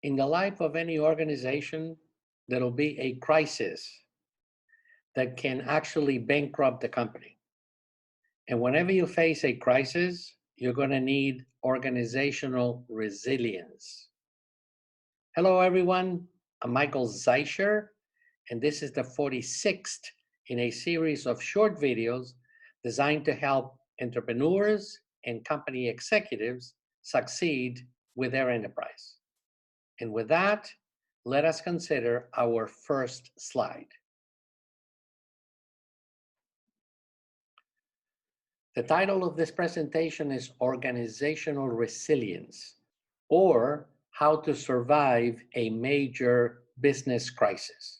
In the life of any organization, there'll be a crisis that can actually bankrupt the company. And whenever you face a crisis, you're going to need organizational resilience. Hello, everyone. I'm Michael Zeischer, and this is the 46th in a series of short videos designed to help entrepreneurs and company executives succeed with their enterprise. And with that, let us consider our first slide. The title of this presentation is Organizational Resilience, or How to Survive a Major Business Crisis.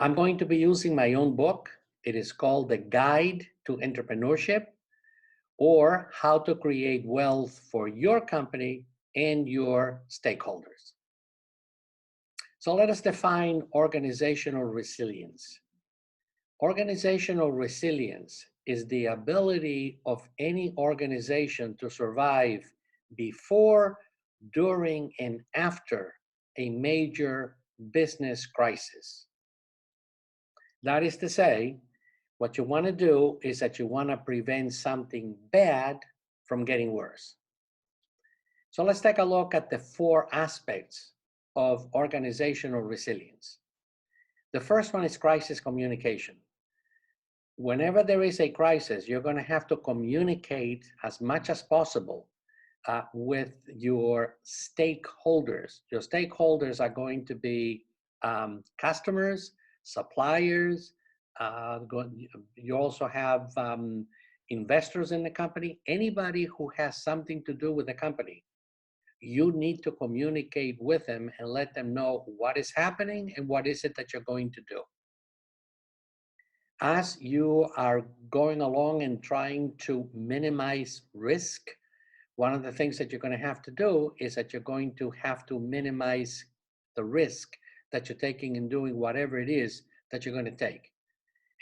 I'm going to be using my own book. It is called The Guide to Entrepreneurship, or How to Create Wealth for Your Company and Your Stakeholders. So let us define organizational resilience. Organizational resilience is the ability of any organization to survive before, during, and after a major business crisis. That is to say, what you want to do is that you want to prevent something bad from getting worse. So let's take a look at the 4 aspects of organizational resilience. The first one is crisis communication. Whenever there is a crisis, you're going to have to communicate as much as possible with your stakeholders. Your stakeholders are going to be customers, suppliers. You also have investors in the company. Anybody who has something to do with the company, you need to communicate with them and let them know what is happening and what is it that you're going to do. As you are going along and trying to minimize risk, one of the things that you're going to have to do is that you're going to have to minimize the risk that you're taking in doing whatever it is that you're going to take.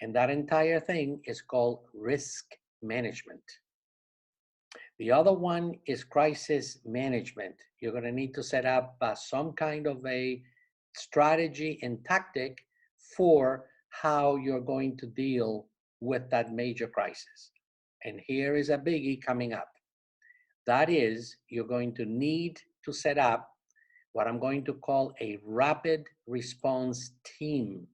And that entire thing is called risk management. The other one is crisis management. You're going to need to set up some kind of a strategy and tactic for how you're going to deal with that major crisis. And here is a biggie coming up. That is, you're going to need to set up what I'm going to call a rapid response team.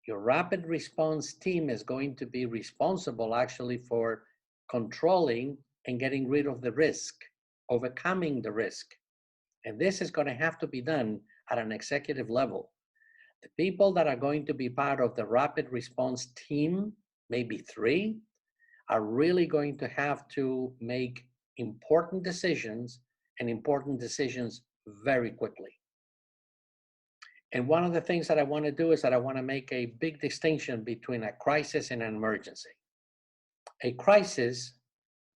Your rapid response team is going to be responsible actually for controlling and getting rid of the risk, overcoming the risk. And this is going to have to be done at an executive level. The people that are going to be part of the rapid response team, maybe 3, are really going to have to make important decisions and important decisions very quickly. And one of the things that I want to do is that I want to make a big distinction between a crisis and an emergency. A crisis,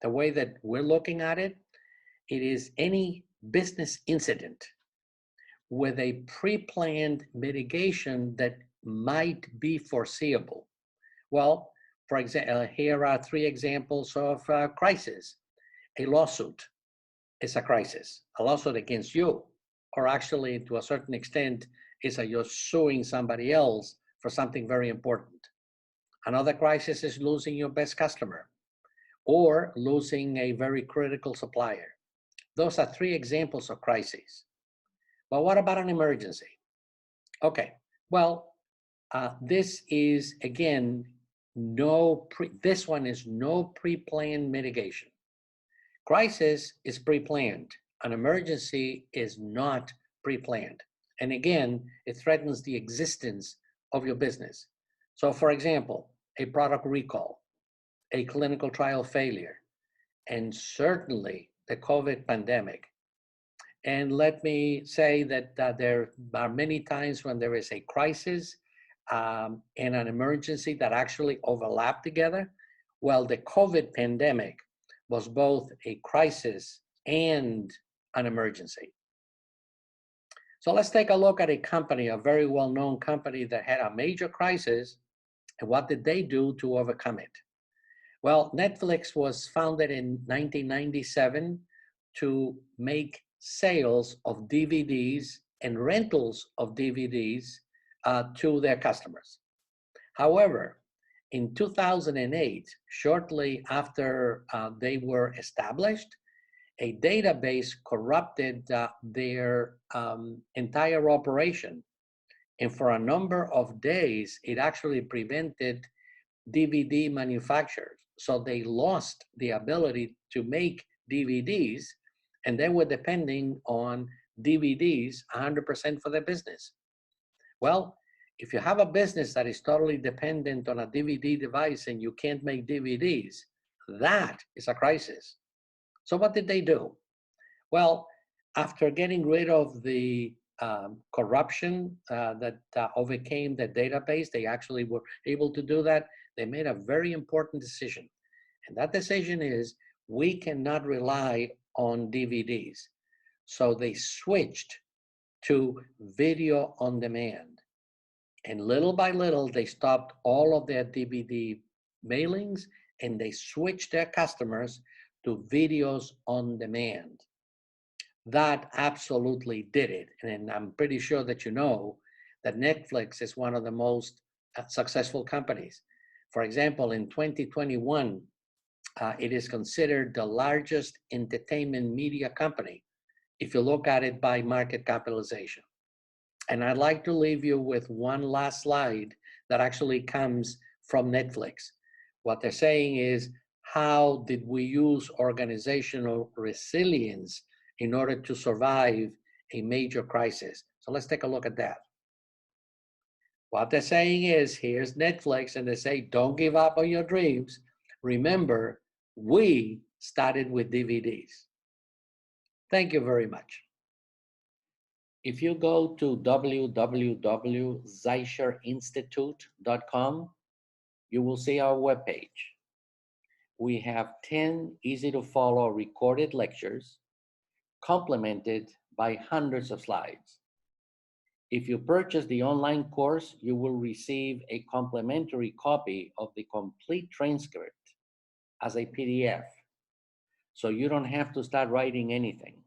the way that we're looking at it, it is any business incident with a pre-planned mitigation that might be foreseeable. Well, for example, here are 3 examples of crisis. A lawsuit is a crisis. A lawsuit against you, or actually to a certain extent, is that you're suing somebody else for something very important. Another crisis is losing your best customer or losing a very critical supplier. Those are 3 examples of crises. But what about an emergency? Okay, well, this is, again, this one is no pre-planned mitigation. Crisis is pre-planned. An emergency is not pre-planned. And again, it threatens the existence of your business. So for example, a product recall, a clinical trial failure, and certainly the COVID pandemic. And let me say that there are many times when there is a crisis and an emergency that actually overlap together. Well, the COVID pandemic was both a crisis and an emergency. So let's take a look at a company, a very well-known company that had a major crisis, and what did they do to overcome it? Well, Netflix was founded in 1997 to make sales of DVDs and rentals of DVDs to their customers. However, in 2008, shortly after they were established, a database corrupted their entire operation. And for a number of days, it actually prevented DVD manufacturers. So they lost the ability to make DVDs, and they were depending on DVDs 100% for their business. Well, if you have a business that is totally dependent on a DVD device and you can't make DVDs, that is a crisis. So what did they do? Well, after getting rid of the corruption that overcame the database, they actually were able to do that. They made a very important decision. And that decision is, we cannot rely on DVDs. So they switched to video on demand. And little by little, they stopped all of their DVD mailings and they switched their customers to videos on demand. That absolutely did it. And I'm pretty sure that you know that Netflix is one of the most successful companies. For example, in 2021, it is considered the largest entertainment media company if you look at it by market capitalization. And I'd like to leave you with one last slide that actually comes from Netflix. What they're saying is, how did we use organizational resilience in order to survive a major crisis? So let's take a look at that. What they're saying is, here's Netflix, and they say, don't give up on your dreams. Remember, we started with DVDs. Thank you very much. If you go to www.zeicherinstitute.com, you will see our webpage. We have 10 easy to follow recorded lectures, complemented by hundreds of slides. If you purchase the online course, you will receive a complimentary copy of the complete transcript as a PDF. So you don't have to start writing anything.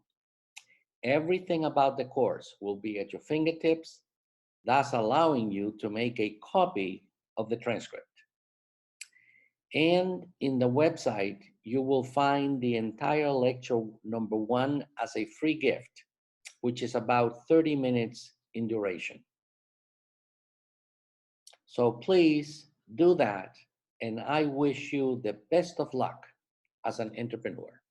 Everything about the course will be at your fingertips, thus allowing you to make a copy of the transcript. And in the website, you will find the entire lecture number 1 as a free gift, which is about 30 minutes in duration. So please do that, and I wish you the best of luck as an entrepreneur.